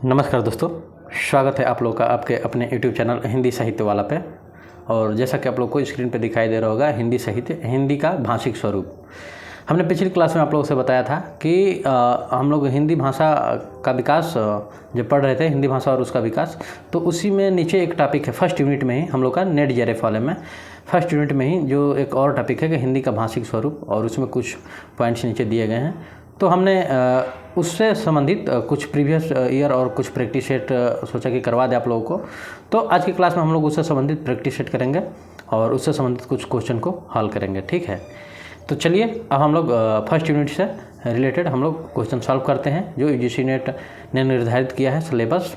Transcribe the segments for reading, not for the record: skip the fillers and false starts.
नमस्कार दोस्तों, स्वागत है आप लोग का आपके अपने YouTube चैनल हिंदी साहित्य वाला पे। और जैसा कि आप लोग को स्क्रीन पे दिखाई दे रहा होगा, हिंदी साहित्य, हिंदी का भाषिक स्वरूप। हमने पिछली क्लास में आप लोगों से बताया था कि हम लोग हिंदी भाषा का विकास जब पढ़ रहे थे, हिंदी भाषा और उसका विकास, तो उसी में नीचे एक टॉपिक है फर्स्ट यूनिट में ही हम लोग का नेट जेआरएफ वाले में फर्स्ट यूनिट में ही जो एक और टॉपिक है कि हिंदी का भाषिक स्वरूप, और उसमें कुछ पॉइंट्स नीचे दिए गए हैं। तो हमने उससे संबंधित कुछ प्रीवियस ईयर और कुछ प्रैक्टिस सेट सोचा कि करवा दें आप लोगों को। तो आज की क्लास में हम लोग उससे संबंधित प्रैक्टिस सेट करेंगे और उससे संबंधित कुछ क्वेश्चन को हल करेंगे, ठीक है। तो चलिए अब हम लोग फर्स्ट यूनिट से रिलेटेड हम लोग क्वेश्चन सॉल्व करते हैं जो यूजीसी नेट ने निर्धारित किया है सिलेबस।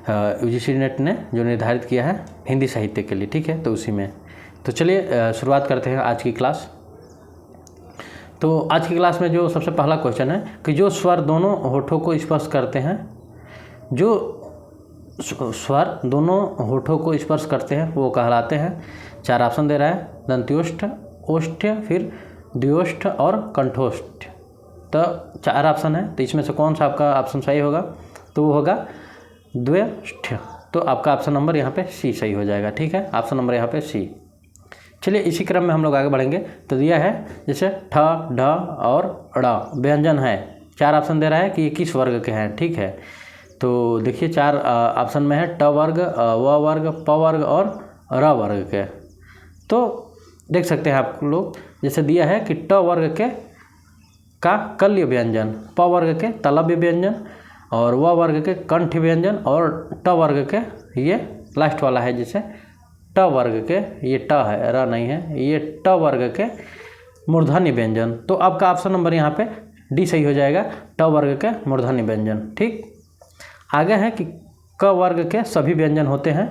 यूजीसी नेट ने जो निर्धारित किया है हिंदी साहित्य के लिए, ठीक है। तो उसी में तो चलिए शुरुआत करते हैं आज की क्लास। तो आज की क्लास में जो सबसे पहला क्वेश्चन है कि जो स्वर दोनों होठों को स्पर्श करते हैं, जो स्वर दोनों होठों को स्पर्श करते हैं वो कहलाते हैं। 4 ऑप्शन दे रहा है, दंत्योष्ठ, ओष्ठ्य, फिर द्विओष्ठ और कंठोष्ठ। तो 4 ऑप्शन है, तो इसमें से कौन सा आपका ऑप्शन सही होगा? तो वो होगा द्विओष्ठ। तो आपका ऑप्शन नंबर यहाँ पे सी सही हो जाएगा, ठीक है। ऑप्शन नंबर यहाँ पे सी। चलिए इसी क्रम में हम लोग आगे बढ़ेंगे। तो दिया है जैसे ठ, ढ और ड़ व्यंजन है। 4 ऑप्शन दे रहा है कि ये किस वर्ग के हैं, ठीक है। तो देखिए 4 ऑप्शन में है ट वर्ग, व वर्ग, प वर्ग और र वर्ग के। तो देख सकते हैं आप लोग, जैसे दिया है कि ट वर्ग के का कल्य व्यंजन, प वर्ग के तलव्य व्यंजन और व वर्ग के कंठ व्यंजन और ट वर्ग के ये लास्ट वाला है जैसे ट वर्ग के, ये ट है, र नहीं है, ये ट वर्ग के मूर्धन्य व्यंजन। तो आपका ऑप्शन नंबर यहाँ पे डी सही हो जाएगा, ट वर्ग के मूर्धन्य व्यंजन, ठीक। आगे है कि क वर्ग के सभी व्यंजन होते हैं।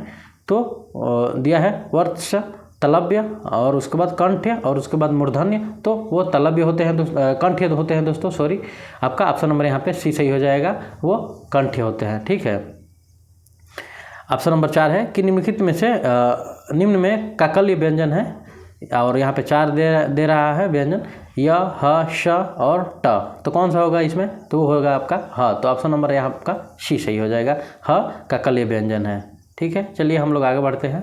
तो दिया है वर्ष, तलव्य और उसके बाद कंठ्य और उसके बाद मूर्धन्य, तो वो तलव्य होते हैं, कंठ्य होते हैं दोस्तों, सॉरी। आपका ऑप्शन नंबर यहाँ पे सी सही हो जाएगा, वो कंठ्य होते हैं, ठीक है। ऑप्शन नंबर 4 है कि निम्नलिखित में से निम्न में काकल्य व्यंजन है, और यहाँ पे 4 दे रहा है व्यंजन, य, ह, श और ट। तो कौन सा होगा इसमें? तो वो होगा आपका ह। तो ऑप्शन नंबर यहाँ आपका सी सही हो जाएगा, ह काकल्य व्यंजन है, ठीक है। चलिए हम लोग आगे बढ़ते हैं।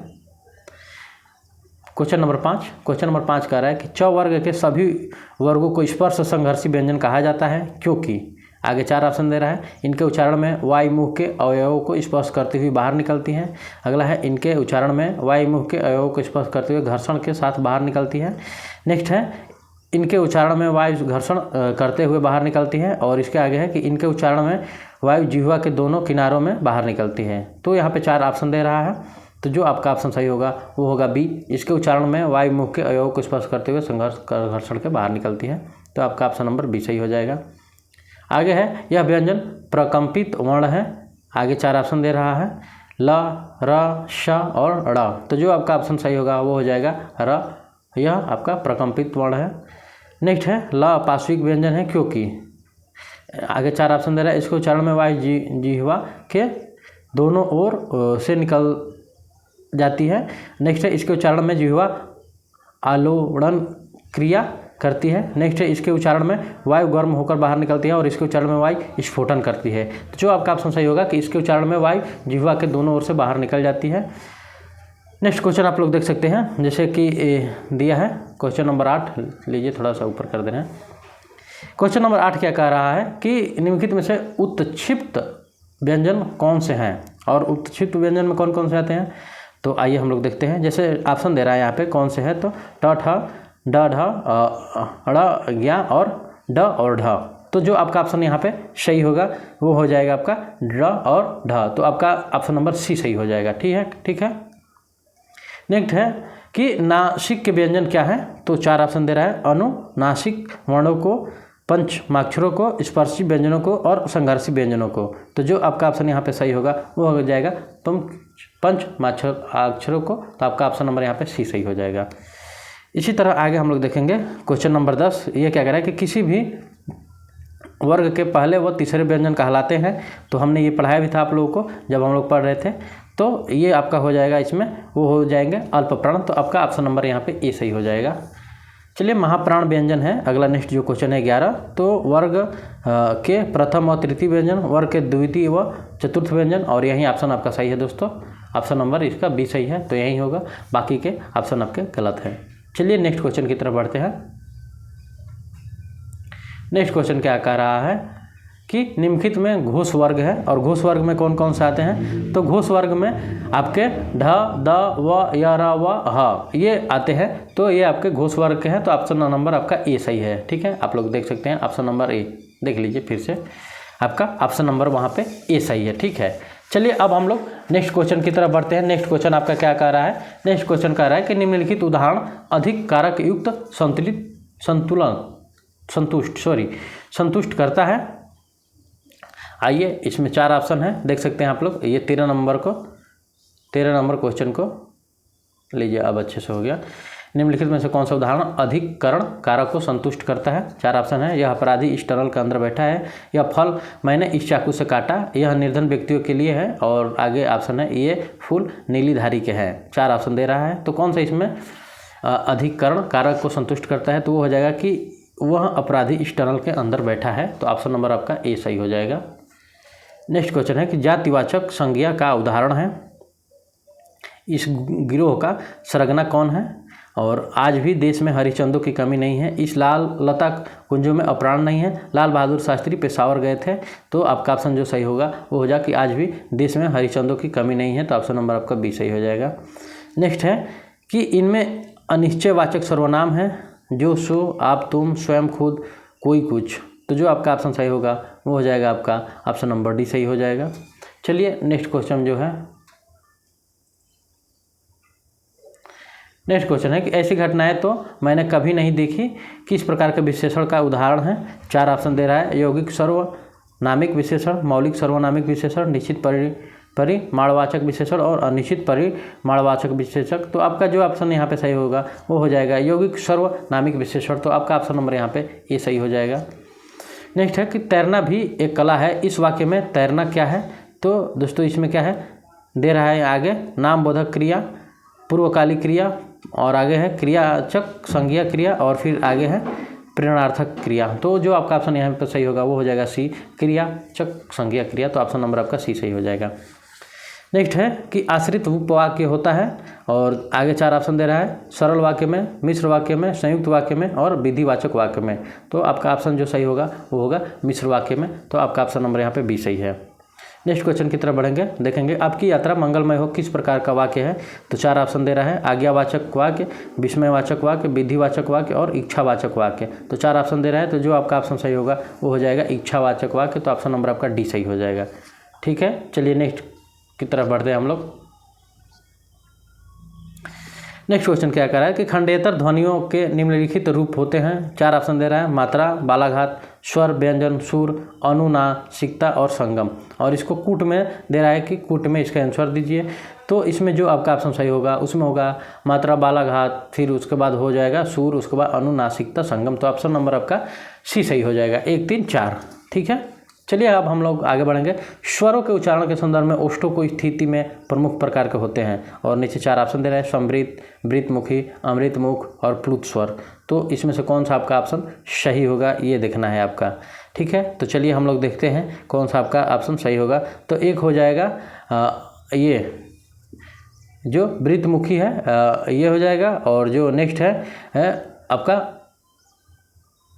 क्वेश्चन नंबर 5 कह रहा है कि च वर्ग के सभी वर्गों को स्पर्श संघर्षी व्यंजन कहा जाता है क्योंकि आगे 4 ऑप्शन दे रहा है। इनके उच्चारण में वायु मुख के अवयवों को स्पर्श करती हुई बाहर निकलती हैं। अगला है इनके उच्चारण में वायु मुख के अवयवों को स्पर्श करते हुए घर्षण के साथ बाहर निकलती है। नेक्स्ट है इनके उच्चारण में वायु घर्षण करते हुए बाहर निकलती है। और इसके आगे है कि इनके उच्चारण में वायु जिह्वा के दोनों किनारों में बाहर निकलती है। तो यहाँ पर 4 ऑप्शन दे रहा है, तो जो आपका ऑप्शन सही होगा वो होगा बी। इसके उच्चारण में वायु मुख के अवयवों को स्पर्श करते हुए घर्षण के बाहर निकलती है। तो आपका ऑप्शन नंबर बी सही हो जाएगा। आगे है यह व्यंजन प्रकंपित वर्ण है। आगे 4 ऑप्शन दे रहा है, ल, र, श और ड़। तो जो आपका ऑप्शन सही होगा वो हो जाएगा र, यह आपका प्रकंपित वर्ण है। नेक्स्ट है ल पार्श्विक व्यंजन है क्योंकि आगे 4 ऑप्शन दे रहा है। इसके उच्चारण में वायु जिह्वा के दोनों ओर से निकल जाती है। नेक्स्ट है इसके उच्चारण में जिह्वा आलोड़न क्रिया करती है। नेक्स्ट है इसके उच्चारण में वायु गर्म होकर बाहर निकलती है और इसके उच्चारण में वायु स्फोटन करती है। तो जो आपका ऑप्शन सही होगा कि इसके उच्चारण में वायु जिह्वा के दोनों ओर से बाहर निकल जाती है। नेक्स्ट क्वेश्चन आप लोग देख सकते हैं, जैसे कि दिया है क्वेश्चन नंबर 8, लीजिए थोड़ा सा ऊपर कर दे रहे हैं। क्वेश्चन नंबर 8 क्या कह रहा है कि निम्नलिखित में से उत्क्षिप्त व्यंजन कौन से हैं, और उत्क्षिप्त व्यंजन में कौन कौन से आते हैं? तो आइए हम लोग देखते हैं। जैसे ऑप्शन दे रहा है यहाँ पे कौन से है, तो ट, ठ, ड, ढ, ड़, ज्ञ और ड और ढ। तो जो आपका ऑप्शन यहाँ पे सही होगा वो हो जाएगा आपका ड और ढ। तो आपका ऑप्शन नंबर सी सही हो जाएगा, ठीक है। नेक्स्ट है कि नासिक के व्यंजन क्या है? तो 4 ऑप्शन दे रहा है, अनुनासिक वर्णों को, पंचमाक्षरों को, स्पर्शी व्यंजनों को और संघर्षी व्यंजनों को। तो जो आपका ऑप्शन यहाँ पे सही होगा वो हो जाएगा पंचमाक्षरों को। तो आपका ऑप्शन नंबर यहाँ पे सी सही हो जाएगा। इसी तरह आगे हम लोग देखेंगे क्वेश्चन नंबर 10। ये क्या कह रहा है कि किसी भी वर्ग के पहले व तीसरे व्यंजन कहलाते हैं। तो हमने ये पढ़ाया भी था आप लोगों को जब हम लोग पढ़ रहे थे। तो ये आपका हो जाएगा, इसमें वो हो जाएंगे अल्प प्रण। तो आपका ऑप्शन नंबर यहाँ पे ए सही हो जाएगा। चलिए महाप्राण व्यंजन है अगला नेक्स्ट जो क्वेश्चन है 11। तो वर्ग के प्रथम और तृतीय व्यंजन, वर्ग के द्वितीय व चतुर्थ व्यंजन, और यही ऑप्शन आपका सही है दोस्तों। ऑप्शन नंबर इसका बी सही है, तो यही होगा, बाकी के ऑप्शन आपके गलत है। चलिए नेक्स्ट क्वेश्चन की तरफ बढ़ते हैं। नेक्स्ट क्वेश्चन क्या कह रहा है कि निम्नलिखित में घोष वर्ग है, और घोष वर्ग में कौन कौन से आते हैं। तो घोष वर्ग में आपके ढ, द, व, य, र, व, ह ये आते हैं, तो ये आपके घोष वर्ग के हैं, तो ऑप्शन नंबर आपका ए सही है। ठीक है, आप लोग देख सकते हैं ऑप्शन नंबर ए, देख लीजिए फिर से, आपका ऑप्शन नंबर वहाँ पे ए सही है। ठीक है, चलिए अब हम लोग नेक्स्ट क्वेश्चन की तरफ बढ़ते हैं। नेक्स्ट क्वेश्चन आपका क्या कह रहा है। नेक्स्ट क्वेश्चन कह रहा है कि निम्नलिखित उदाहरण अधिक कारक युक्त संतुष्ट करता है। आइए, इसमें 4 ऑप्शन है, देख सकते हैं आप लोग। ये 13 नंबर क्वेश्चन को लीजिए, अब अच्छे से हो गया। निम्नलिखित में से कौन सा उदाहरण अधिकरण कारक को संतुष्ट करता है। 4 ऑप्शन है। यह अपराधी इस टनल के अंदर बैठा है, यह फल मैंने इस चाकू से काटा, यह निर्धन व्यक्तियों के लिए है, और आगे ऑप्शन है ये फूल नीली धारी के हैं। 4 ऑप्शन दे रहा है, तो कौन सा इसमें अधिकरण कारक को संतुष्ट करता है, तो वो हो जाएगा कि वह अपराधी इस टनल के अंदर बैठा है, तो ऑप्शन नंबर आपका ए सही हो जाएगा। नेक्स्ट क्वेश्चन है कि जातिवाचक संज्ञा का उदाहरण है। इस गिरोह का सरगना कौन है, और आज भी देश में हरिश्चंद्रों की कमी नहीं है, इस लाल लता कुंजों में अप्राण नहीं है, लाल बहादुर शास्त्री पेशावर गए थे, तो आपका ऑप्शन जो सही होगा वो हो जाए कि आज भी देश में हरिश्चंद्रों की कमी नहीं है, तो ऑप्शन नंबर आपका बी सही हो जाएगा। नेक्स्ट है कि इनमें अनिश्चयवाचक सर्वनाम है, जो, सो, आप, तुम, स्वयं, खुद, कोई, कुछ, तो जो आपका ऑप्शन सही होगा वो हो जाएगा आपका ऑप्शन नंबर डी सही हो जाएगा। चलिए नेक्स्ट क्वेश्चन जो है, नेक्स्ट क्वेश्चन है कि ऐसी घटनाएं तो मैंने कभी नहीं देखी, किस प्रकार के विशेषण का उदाहरण है। 4 ऑप्शन दे रहा है। यौगिक सर्वनामिक विशेषण, मौलिक सर्वनामिक विशेषण, निश्चित परिमाणवाचक विशेषण और अनिश्चित परिमाणवाचक विशेषक, तो आपका जो ऑप्शन यहाँ पे सही होगा वो हो जाएगा यौगिक सर्वनामिक विशेषण, तो आपका ऑप्शन नंबर यहाँ पे ए सही हो जाएगा। नेक्स्ट है कि तैरना भी एक कला है, इस वाक्य में तैरना क्या है। तो दोस्तों इसमें क्या है दे रहा है आगे, नाम बोधक क्रिया, पूर्वकालिक क्रिया, और आगे है क्रियाचक संज्ञा क्रिया, और फिर आगे है प्रेरणार्थक क्रिया, तो जो आपका ऑप्शन यहाँ पर सही होगा वो हो जाएगा सी, क्रियाचक संज्ञा क्रिया, तो ऑप्शन नंबर आपका सी सही हो जाएगा। नेक्स्ट है कि आश्रित उपवाक्य होता है, और आगे 4 ऑप्शन दे रहा है, सरल वाक्य में, मिश्र वाक्य में, संयुक्त वाक्य में और विधिवाचक वाक्य में, तो आपका ऑप्शन जो सही होगा वो होगा मिश्र वाक्य में, तो आपका ऑप्शन नंबर यहाँ पे बी सही है। नेक्स्ट क्वेश्चन की तरफ बढ़ेंगे, देखेंगे आपकी यात्रा मंगलमय हो किस प्रकार का वाक्य है। तो 4 ऑप्शन दे रहा है, आज्ञावाचक वाक्य, विस्मयवाचक वाक्य, विधिवाचक वाक्य और इच्छावाचक वाक्य, तो 4 ऑप्शन दे रहा है, तो जो आपका ऑप्शन सही होगा वो हो जाएगा इच्छावाचक वाक्य, तो ऑप्शन नंबर आपका डी सही हो जाएगा। ठीक है, चलिए नेक्स्ट की तरफ बढ़ते हैं हम लोग। नेक्स्ट क्वेश्चन क्या कह रहा है कि खंडेतर ध्वनियों के निम्नलिखित रूप होते हैं। 4 ऑप्शन दे रहा है, मात्रा, बालाघात, स्वर, व्यंजन, सुर, अनुनासिकता और संगम, और इसको कूट में दे रहा है कि कूट में इसका आंसर दीजिए। तो इसमें जो आपका ऑप्शन सही होगा उसमें होगा मात्रा, बालाघात, फिर उसके बाद हो जाएगा सुर, उसके बाद अनुनासिकता, संगम, तो ऑप्शन नंबर आपका सी सही हो जाएगा, 1, 3, 4। ठीक है, चलिए अब हम लोग आगे बढ़ेंगे। स्वरों के उच्चारण के संदर्भ में ओष्ठों को स्थिति में प्रमुख प्रकार के होते हैं, और नीचे 4 ऑप्शन दे रहे हैं, समृत, वृतमुखी, अमृतमुख और प्लुत स्वर, तो इसमें से कौन सा आपका ऑप्शन सही होगा ये देखना है आपका। ठीक है, तो चलिए हम लोग देखते हैं कौन सा आपका ऑप्शन सही होगा। तो एक हो जाएगा ये जो वृतमुखी है ये हो जाएगा, और जो नेक्स्ट है आपका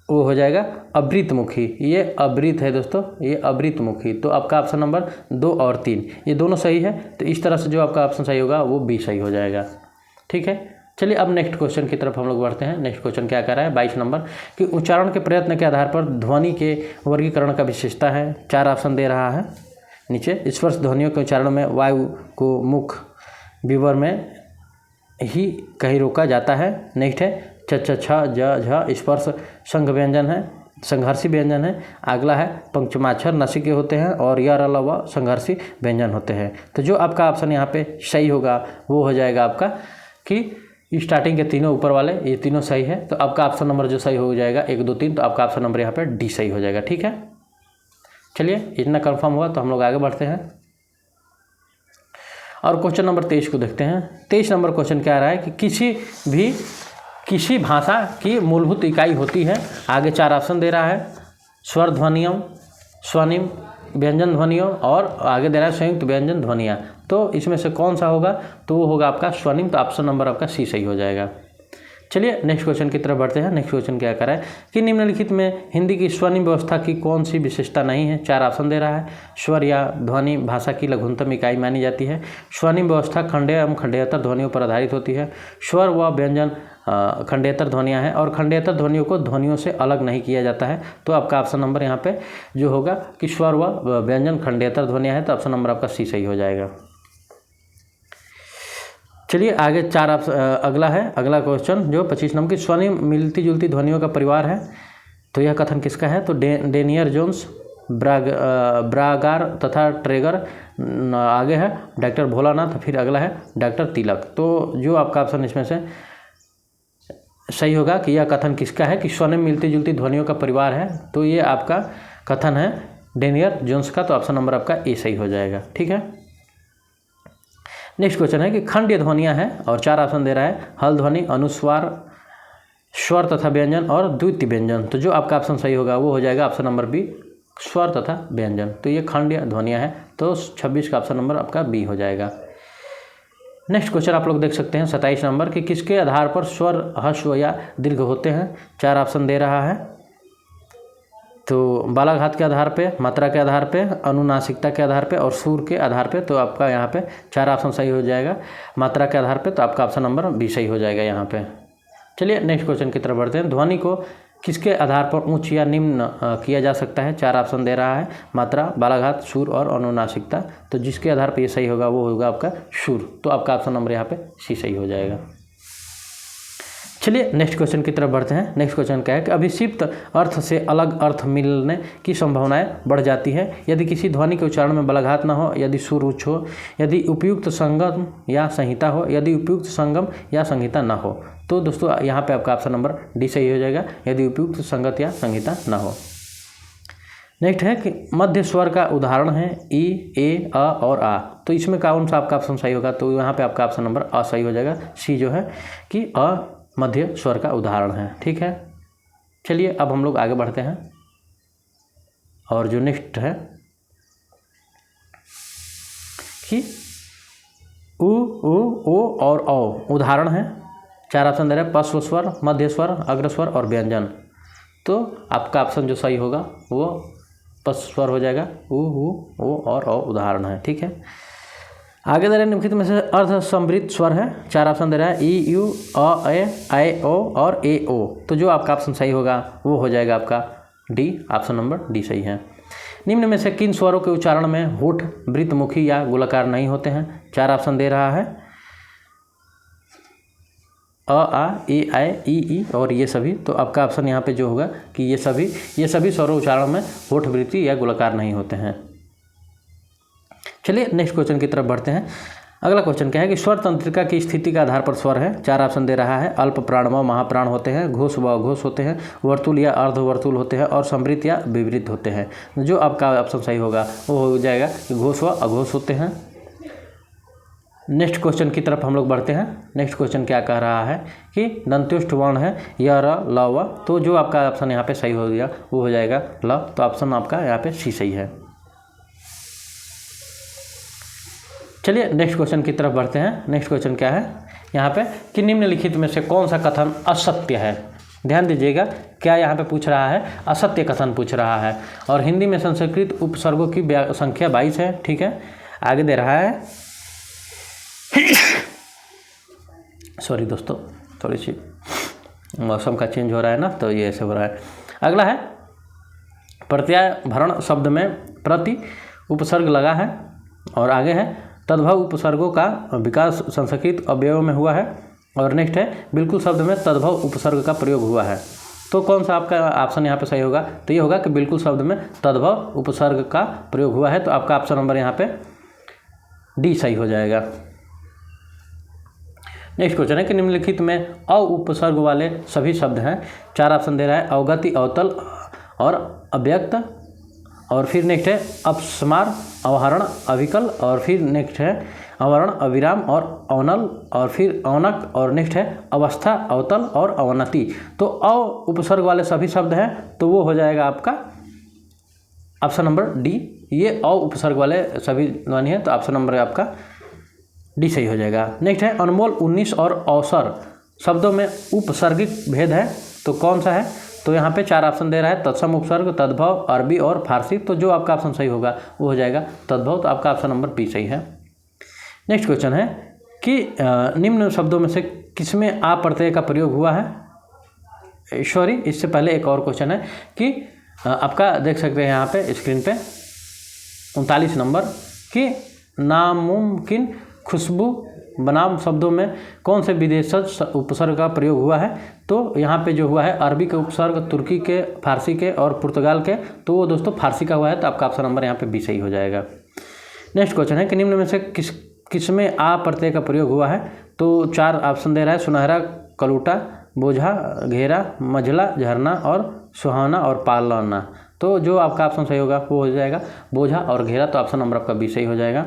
वो हो जाएगा अवृतमुखी, ये अवृत है दोस्तों, ये अवृतमुखी, तो आपका ऑप्शन नंबर 2 और 3 ये दोनों सही है, तो इस तरह से जो आपका ऑप्शन सही होगा वो बी सही हो जाएगा। ठीक है, चलिए अब नेक्स्ट क्वेश्चन की तरफ हम लोग बढ़ते हैं। नेक्स्ट क्वेश्चन क्या कह रहा है 22 नंबर कि उच्चारण के प्रयत्न के आधार पर ध्वनि के वर्गीकरण का विशेषता है। 4 ऑप्शन दे रहा है नीचे, स्पर्श ध्वनियों के उच्चारण में वायु को मुख विवर में ही कहीं रोका जाता है। नेक्स्ट है च, छ, छ, ज, झ स्पर्श संघ व्यंजन है, संघर्षी व्यंजन है। अगला है पंचमाक्षर नसिके होते हैं, और य, र, ल, व संघर्षी व्यंजन होते हैं। तो जो आपका ऑप्शन यहाँ पे सही होगा वो हो जाएगा आपका कि स्टार्टिंग के तीनों ऊपर वाले ये तीनों सही है, तो आपका ऑप्शन नंबर जो सही हो जाएगा 1, 2, 3, तो आपका ऑप्शन नंबर यहाँ पे डी सही हो जाएगा। ठीक है, चलिए इतना कंफर्म हुआ तो हम लोग आगे बढ़ते हैं और क्वेश्चन नंबर 23 को देखते हैं। 23 नंबर क्वेश्चन क्या आ रहा है कि किसी भाषा की मूलभूत इकाई होती है। आगे 4 ऑप्शन दे रहा है, स्वर ध्वनियों, स्वनिम, व्यंजन ध्वनियों और आगे दे रहा है संयुक्त व्यंजन ध्वनियाँ। तो इसमें से कौन सा होगा? तो वो होगा आपका स्वनिम। तो ऑप्शन नंबर आपका सी सही हो जाएगा। चलिए नेक्स्ट क्वेश्चन की तरफ बढ़ते हैं। नेक्स्ट क्वेश्चन क्या करा है कि निम्नलिखित में हिंदी की स्वनिम व्यवस्था की कौन सी विशेषता नहीं है? 4 ऑप्शन दे रहा है। स्वर या ध्वनि भाषा की लघुतम इकाई मानी जाती है। स्वनिम व्यवस्था खंडेय एवं खंडेतर ध्वनियों पर आधारित होती है। स्वर व व्यंजन खंडेतर ध्वनियाँ हैं और खंडेतर ध्वनियों को ध्वनियों से अलग नहीं किया जाता है। तो आपका ऑप्शन नंबर यहाँ पे जो होगा कि स्वर व व्यंजन खंडेतर ध्वनियाँ हैं। तो ऑप्शन नंबर आपका सी सही हो जाएगा। चलिए आगे 4 अगला है, अगला क्वेश्चन जो 25 नंबर की स्वनिम मिलती जुलती ध्वनियों का परिवार है। तो यह कथन किसका है? तो डेनियर जोन्स, ब्रागार तथा ट्रेगर। आगे है डॉक्टर भोलानाथ, फिर अगला है डॉक्टर तिलक। तो जो आपका ऑप्शन इसमें से सही होगा कि यह कथन किसका है कि स्वनिम मिलती जुलती ध्वनियों का परिवार है। तो ये आपका कथन है डेनियर जोन्स का। तो ऑप्शन नंबर आपका ए सही हो जाएगा। ठीक है। नेक्स्ट क्वेश्चन है कि खंडीय ध्वनियाँ हैं और 4 ऑप्शन दे रहा है, हल ध्वनि, अनुस्वार, स्वर तथा व्यंजन और द्वितीय व्यंजन। तो जो आपका ऑप्शन सही होगा वो हो जाएगा ऑप्शन नंबर बी, स्वर तथा व्यंजन। तो ये खंडीय ध्वनियाँ हैं। तो 26 का ऑप्शन नंबर आपका बी हो जाएगा। नेक्स्ट क्वेश्चन आप लोग देख सकते हैं 27 नंबर कि किसके आधार पर स्वर ह्रस्व या दीर्घ होते हैं? 4 ऑप्शन दे रहा है। तो बालाघात के आधार पे, मात्रा के आधार पे, अनुनासिकता के आधार पे और सुर के आधार पे। तो आपका यहाँ पे 4 ऑप्शन सही हो जाएगा। मात्रा के आधार पे तो आपका ऑप्शन नंबर बी सही हो जाएगा यहाँ पे। चलिए नेक्स्ट क्वेश्चन की तरफ बढ़ते हैं। ध्वनि को किसके आधार पर उच्च या निम्न किया जा सकता है? 4 ऑप्शन दे रहा है, मात्रा, बालाघात, सुर और अनुनासिकता। तो जिसके आधार पर ये सही होगा वो होगा आपका सुर। तो आपका ऑप्शन नंबर यहाँ पे सी सही हो जाएगा। चलिए नेक्स्ट क्वेश्चन की तरफ बढ़ते हैं। नेक्स्ट क्वेश्चन क्या है कि अभिषिप्त अर्थ से अलग अर्थ मिलने की संभावनाएं बढ़ जाती है यदि किसी ध्वनि के उच्चारण में बलाघात न हो, यदि सुर उच्च हो, यदि उपयुक्त संगम या संहिता हो, यदि उपयुक्त संगम या संहिता न हो। तो दोस्तों यहाँ पे आपका ऑप्शन नंबर डी सही हो जाएगा, यदि उपयुक्त संगत या संहिता न हो। नेक्स्ट है कि मध्य स्वर का उदाहरण है ई, ए, अ और आ। तो इसमें कौन सा आपका ऑप्शन सही होगा? तो यहाँ पे आपका ऑप्शन नंबर अ सही हो जाएगा। सी जो है कि अ मध्य स्वर का उदाहरण है। ठीक है। चलिए अब हम लोग आगे बढ़ते हैं और जो नेक्स्ट है कि उ, ओ और औ उदाहरण है। 4 ऑप्शन दे रहे हैं, पश्व स्वर, मध्य स्वर, अग्र स्वर और व्यंजन। तो आपका ऑप्शन जो सही होगा वो पश्व स्वर हो जाएगा। उ, ओ और औ उदाहरण है। ठीक है। आगे दे रहे हैं निम्नलिखित में से अर्ध समृद्ध स्वर है। 4 ऑप्शन दे रहा है, ई, यू, अ, ए, ओ और ए, ओ। तो जो आपका ऑप्शन सही होगा वो हो जाएगा आपका डी। ऑप्शन नंबर डी सही है। निम्न में से किन स्वरों के उच्चारण में होठ वृत्तमुखी या गोलाकार नहीं होते हैं? 4 ऑप्शन दे रहा है, अ, आ, ए, आई, ई और ये सभी। तो आपका ऑप्शन यहाँ पे जो होगा कि ये सभी स्वरों उच्चारण में होठ वृत्ति या गोलाकार नहीं होते हैं। चलिए नेक्स्ट क्वेश्चन की तरफ बढ़ते हैं। अगला क्वेश्चन क्या है कि स्वर तंत्रिका की स्थिति के आधार पर स्वर है। 4 ऑप्शन दे रहा है, अल्प प्राण व महाप्राण होते हैं, घोष व अघोष होते हैं, वर्तुल या अर्धवर्तुल होते हैं और समृद्ध या विवृत होते हैं। जो आपका ऑप्शन सही होगा वो हो जाएगा कि घोष व अघोष होते हैं। नेक्स्ट क्वेश्चन की तरफ हम लोग बढ़ते हैं। नेक्स्ट क्वेश्चन क्या कह रहा है कि दंत्युष्ट वर्ण है य, र, ल, व। तो जो आपका ऑप्शन यहाँ पे सही हो गया वो हो जाएगा ल। तो ऑप्शन आपका यहाँ पे सी सही है। चलिए नेक्स्ट क्वेश्चन की तरफ बढ़ते हैं। नेक्स्ट क्वेश्चन क्या है यहाँ पे कि निम्नलिखित में से कौन सा कथन असत्य है? ध्यान दीजिएगा, क्या यहाँ पे पूछ रहा है? असत्य कथन पूछ रहा है। और हिंदी में संस्कृत उपसर्गों की संख्या 22 है। ठीक है। आगे दे रहा है सॉरी दोस्तों, थोड़ी सी मौसम का चेंज हो रहा है ना, तो ये ऐसे हो रहा है। अगला है प्रत्यय भरण शब्द में प्रति उपसर्ग लगा है। और आगे है तद्भव उपसर्गों का विकास संस्कृत अवयव में हुआ है। और नेक्स्ट है बिल्कुल शब्द में तद्भव उपसर्ग का प्रयोग हुआ है। तो कौन सा आपका ऑप्शन यहाँ पे सही होगा? तो ये होगा कि बिल्कुल शब्द में तद्भव उपसर्ग का प्रयोग हुआ है। तो आपका ऑप्शन नंबर यहाँ पे डी सही हो जाएगा। नेक्स्ट क्वेश्चन है कि निम्नलिखित में अ उपसर्ग वाले सभी शब्द हैं। 4 ऑप्शन दे रहा है, अवगति, अवतल और अव्यक्त। और फिर नेक्स्ट है अपस्मार, अवहरण, अविकल। और फिर नेक्स्ट है अवर्ण, अविराम और अवनल, और फिर अवनक, और नेक्स्ट है अवस्था, अवतल और अवनति। तो अ उपसर्ग वाले सभी शब्द हैं तो वो हो जाएगा आपका ऑप्शन नंबर डी। ये अ उपसर्ग वाले सभी ध्वनि है तो ऑप्शन नंबर आपका डी सही हो जाएगा। नेक्स्ट है अनमोल, 19 और अवसर शब्दों में उपसर्गिक भेद है तो कौन सा है? तो यहाँ पे 4 ऑप्शन दे रहा है, तत्सम उपसर्ग, तद्भव, अरबी और फारसी। तो जो आपका ऑप्शन सही होगा वो हो जाएगा तद्भव, तो आपका ऑप्शन नंबर बी सही है। नेक्स्ट क्वेश्चन है कि निम्न शब्दों में से किसमें आ प्रत्यय का प्रयोग हुआ है? सॉरी, इससे पहले एक और क्वेश्चन है कि आपका देख सकते हैं यहाँ पे स्क्रीन पे 39 नंबर कि नामुमकिन, खुशबू, बनाम शब्दों में कौन से विदेशज उपसर्ग का प्रयोग हुआ है? तो यहाँ पे जो हुआ है अरबी के उपसर्ग, तुर्की के, फारसी के और पुर्तगाल के, तो वो दोस्तों फारसी का हुआ है तो आपका ऑप्शन नंबर यहाँ पे बी सही हो जाएगा। नेक्स्ट क्वेश्चन है कि निम्न में से किसमें आ प्रत्यय का प्रयोग हुआ है? तो 4 ऑप्शन दे रहा है, सुनहरा, कलूटा, बोझा, घेरा, मझला, झरना और सुहाना और पालना। तो जो आपका ऑप्शन सही होगा वो हो जाएगा बोझा और घेरा, तो ऑप्शन नंबर आपका बी सही हो जाएगा।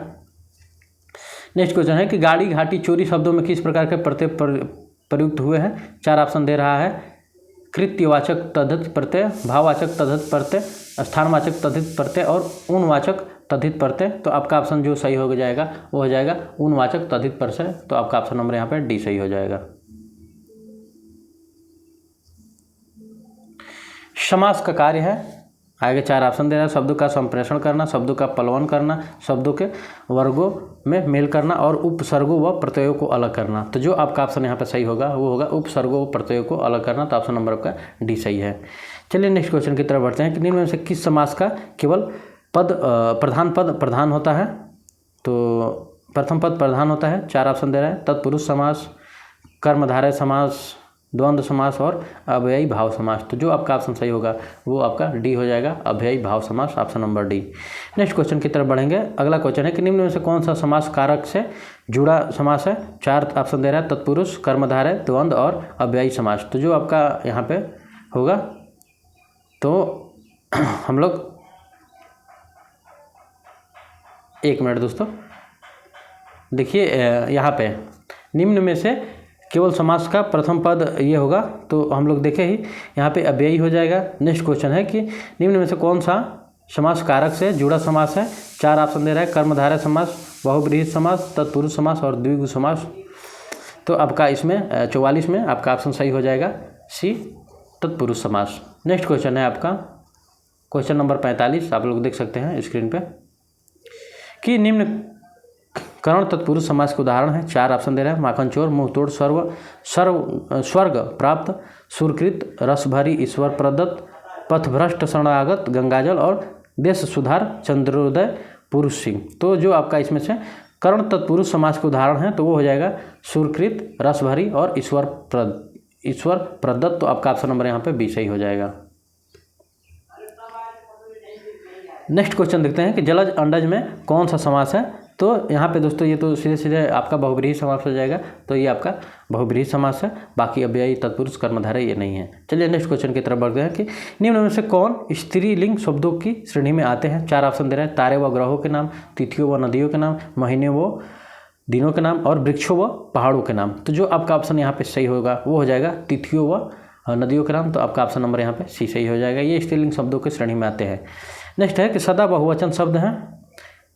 नेक्स्ट क्वेश्चन है कि गाड़ी, घाटी, चोरी शब्दों में किस प्रकार के प्रत्यय प्रयुक्त हुए हैं? 4 ऑप्शन दे रहा है, कृत्यवाचक तद्धित प्रत्यय, भाववाचक तद्धित प्रत्यय, स्थानवाचक तद्धित प्रत्यय और ऊनवाचक तद्धित प्रत्यय। तो आपका ऑप्शन जो सही हो जाएगा वो हो जाएगा ऊनवाचक तद्धित प्रत्यय, तो आपका ऑप्शन नंबर यहाँ पे डी सही हो जाएगा। समास का कार्य है, आगे 4 ऑप्शन दे रहा है, शब्दों का संप्रेषण करना, शब्दों का पलवन करना, शब्दों के वर्गों में मेल करना और उपसर्गों व प्रत्ययों को अलग करना। तो जो आपका ऑप्शन यहाँ पे सही होगा वो होगा उपसर्गों व प्रत्ययों को अलग करना, तो ऑप्शन नंबर आपका डी सही है। चलिए नेक्स्ट क्वेश्चन की तरफ बढ़ते हैं कि निम्न में से किस समास का केवल पद प्रधान होता है? तो प्रथम पद प्रधान होता है, 4 ऑप्शन दे रहा है, तत्पुरुष समास, कर्मधारय समास, द्वंद्व समास और अव्ययी भाव समास। तो जो आपका ऑप्शन सही होगा वो आपका डी हो जाएगा, अव्ययी भाव समास, option number D. Next question की तरफ बढ़ेंगे। अगला क्वेश्चन है कि निम्न में से कौन सा समास कारक से जुड़ा समास है? 4 ऑप्शन दे रहा है, तत्पुरुष, कर्मधारय, द्वंद्व और अव्ययी समास। तो जो आपका यहाँ पे होगा तो हम लोग 1 मिनट दोस्तों देखिए, यहाँ पे निम्न में से केवल समास का प्रथम पद ये होगा तो हम लोग देखे ही यहाँ पे अव्ययी हो जाएगा। नेक्स्ट क्वेश्चन है कि निम्न में से कौन सा समास कारक से जुड़ा समास है? 4 ऑप्शन दे रहा है, कर्मधारय समास, बहुब्रीहि समास, तत्पुरुष समास और द्विगु समास। तो आपका इसमें 44 में आपका ऑप्शन सही हो जाएगा सी, तत्पुरुष समास। नेक्स्ट क्वेश्चन है आपका क्वेश्चन नंबर 45, आप लोग देख सकते हैं स्क्रीन पे कि निम्न करण तत्पुरुष समास के उदाहरण है। 4 ऑप्शन दे रहा है, माखनचोर, मुंहतोड़, स्वर्ग प्राप्त, सुरकृत, रसभरी, ईश्वर प्रदत्त, पथभ्रष्ट, शरणागत, गंगाजल और देश सुधार, चंद्रोदय, पुरुष सिंह। तो जो आपका इसमें से करण तत्पुरुष समास के उदाहरण है तो वो हो जाएगा सुरकृत, रसभरी और ईश्वर प्रदत्त। तो आपका ऑप्शन नंबर यहाँ पे बी सही हो जाएगा। नेक्स्ट क्वेश्चन देखते हैं कि जलज अंडज में कौन सा समास है? तो यहाँ पे दोस्तों ये तो सीधे सीधे आपका बहुब्रीहि समास हो जाएगा, तो ये आपका बहुब्रीहि समास है, बाकी अव्ययी, तत्पुरुष, कर्मधारय ये नहीं है। चलिए नेक्स्ट क्वेश्चन की तरफ बढ़ते हैं कि निम्न में से कौन स्त्रीलिंग शब्दों की श्रेणी में आते हैं? 4 ऑप्शन दे रहे हैं, तारे व ग्रहों के नाम, तिथियों व नदियों के नाम, महीने व दिनों के नाम और वृक्षों व पहाड़ों के नाम। तो जो आपका ऑप्शन यहाँ पे सही होगा वो हो जाएगा तिथियों व नदियों के नाम, तो आपका ऑप्शन नंबर यहाँ पे सी सही हो जाएगा। ये स्त्रीलिंग शब्दों की श्रेणी में आते हैं। नेक्स्ट है कि सदा बहुवचन शब्द हैं,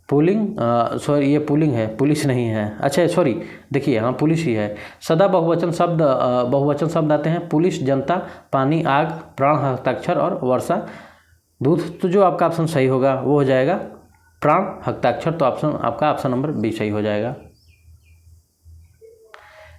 पुलिंग, सॉरी ये पुलिंग है, पुलिस नहीं है, अच्छा सॉरी देखिए हाँ पुलिस ही है। सदा बहुवचन शब्द आते हैं, पुलिस, जनता, पानी, आग, प्राण, हस्ताक्षर और वर्षा, दूध। तो जो आपका ऑप्शन सही होगा वो हो जाएगा प्राण, हस्ताक्षर, तो आपका ऑप्शन नंबर बी सही हो जाएगा।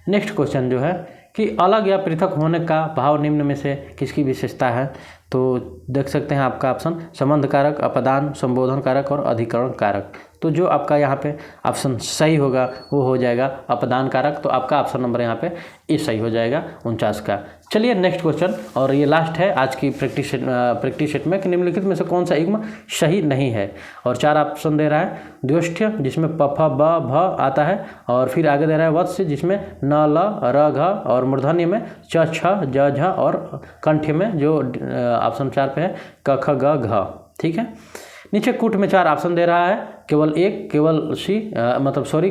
नेक्स्ट क्वेश्चन जो है कि अलग या पृथक होने का भाव निम्न में से किसकी विशेषता है? तो देख सकते हैं आपका ऑप्शन संबंध कारक, अपदान, संबोधन कारक और अधिकरण कारक। तो जो आपका यहाँ पे ऑप्शन सही होगा वो हो जाएगा अपदान कारक, तो आपका ऑप्शन नंबर यहाँ पे ए सही हो जाएगा 49 का। चलिए नेक्स्ट क्वेश्चन, और ये लास्ट है आज की प्रैक्टिस सेट में कि निम्नलिखित में से कौन सा युग्म सही नहीं है? और 4 ऑप्शन दे रहा है, द्व्यष्ठ्य जिसमें प फ ब भ आता है, और फिर आगे दे रहा है वत्स्य जिसमें न ल र घ, और मूर्धन्य में च छ ज झ, और कंठ्य में जो ऑप्शन 4 पे है क ख ग घ। ठीक है, नीचे कूट में 4 ऑप्शन दे रहा है, केवल 1, केवल सी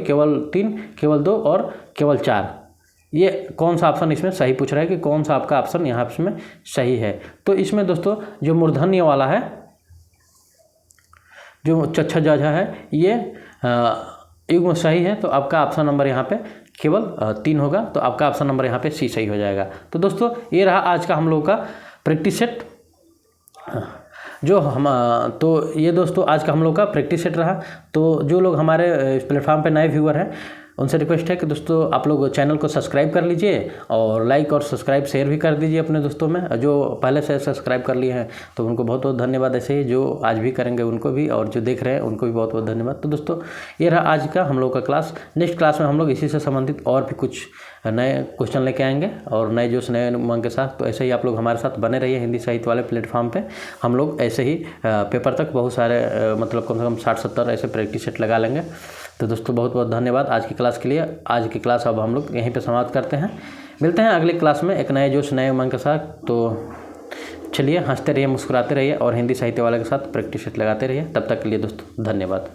केवल 3, केवल 2 और केवल 4। ये कौन सा ऑप्शन इसमें सही पूछ रहा है कि कौन सा आपका ऑप्शन यहाँ इसमें सही है। तो इसमें दोस्तों जो मूर्धन्य वाला है, जो चच्छा जाझा है, ये युग्म सही है। तो आपका ऑप्शन नंबर यहाँ पे केवल 3 होगा। तो आपका ऑप्शन नंबर यहाँ पे सी सही हो जाएगा। तो दोस्तों ये रहा आज का हम लोग का प्रैक्टिस सेट तो ये दोस्तों आज का हम लोग का प्रैक्टिस सेट रहा। तो जो लोग हमारे प्लेटफॉर्म पे नए व्यूअर हैं उनसे रिक्वेस्ट है कि दोस्तों आप लोग चैनल को सब्सक्राइब कर लीजिए और लाइक और सब्सक्राइब शेयर भी कर दीजिए अपने दोस्तों में। जो पहले से सब्सक्राइब कर लिए हैं तो उनको बहुत बहुत धन्यवाद। ऐसे ही जो आज भी करेंगे उनको भी, और जो देख रहे हैं उनको भी बहुत बहुत धन्यवाद। तो दोस्तों ये रहा आज का हम लोग का क्लास। नेक्स्ट क्लास में हम लोग इसी से संबंधित और भी कुछ नए क्वेश्चन लेके आएंगे और नए जोश नए उमंग के साथ। तो ऐसे ही आप लोग हमारे साथ बने रहिए हिंदी साहित्य वाले प्लेटफॉर्म पे। हम लोग ऐसे ही पेपर तक बहुत सारे मतलब कम से कम 60-70 ऐसे प्रैक्टिस सेट लगा लेंगे। तो दोस्तों बहुत बहुत धन्यवाद आज की क्लास के लिए। आज की क्लास अब हम लोग यहीं पे समाप्त करते हैं। मिलते हैं अगली क्लास में एक नए जोश नए उमंग के साथ। तो चलिए हंसते रहिए, मुस्कुराते रहिए और हिंदी साहित्य वाले के साथ प्रैक्टिस सेट लगाते रहिए। तब तक के लिए दोस्तों धन्यवाद।